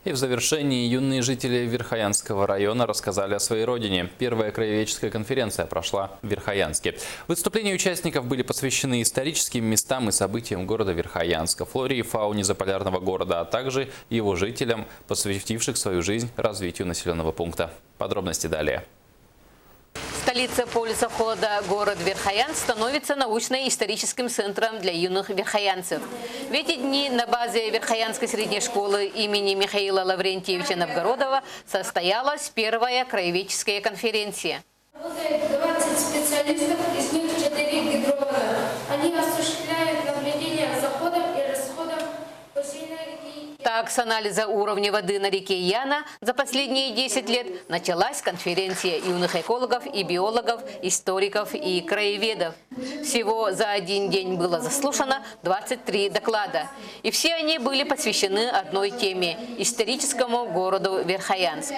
И в завершении юные жители Верхоянского района рассказали о своей родине. Первая краеведческая конференция прошла в Верхоянске. Выступления участников были посвящены историческим местам и событиям города Верхоянска, флоре и фауне заполярного города, а также его жителям, посвятивших свою жизнь развитию населенного пункта. Подробности далее. Столица полюса холода, город Верхоянск, становится научно-историческим центром для юных верхоянцев. В эти дни на базе Верхоянской средней школы имени Михаила Лаврентьевича Новгородова состоялась первая краеведческая конференция. Работает 20 специалистов, из них 4 гидролога. Они осуществляют наблюдение за ходом и расходом бассейна реки. Так, с анализа уровня воды на реке Яна за последние 10 лет началась конференция юных экологов и биологов, историков и краеведов. Всего за один день было заслушано 23 доклада. И все они были посвящены одной теме – историческому городу Верхоянск.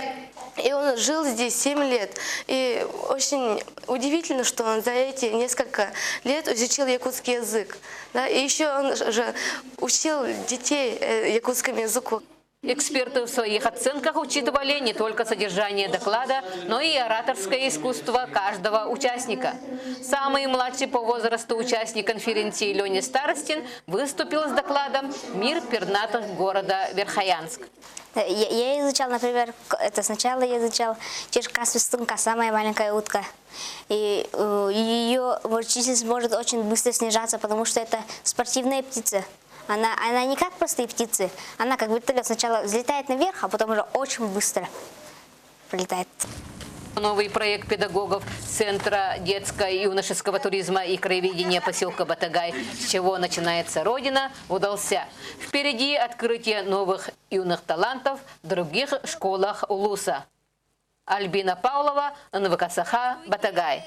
И он жил здесь 7 лет. И очень удивительно, что он за эти несколько лет изучил якутский язык. Да? И еще он же учил детей якутскому языку. Эксперты в своих оценках учитывали не только содержание доклада, но и ораторское искусство каждого участника. Самый младший по возрасту участник конференции Леня Старостин выступил с докладом «Мир пернатых города Верхоянск». Я изучал, например, сначала я изучал черкас-свистунка, самая маленькая утка. И ее численность может очень быстро снижаться, потому что это спортивная птица. Она не как простые птицы, она как вертолет сначала взлетает наверх, а потом уже очень быстро прилетает. Новый проект педагогов Центра детско-юношеского туризма и краеведения поселка Батагай, с чего начинается Родина, удался. Впереди открытие новых юных талантов в других школах Улуса. Альбина Павлова, НВК Саха, Батагай.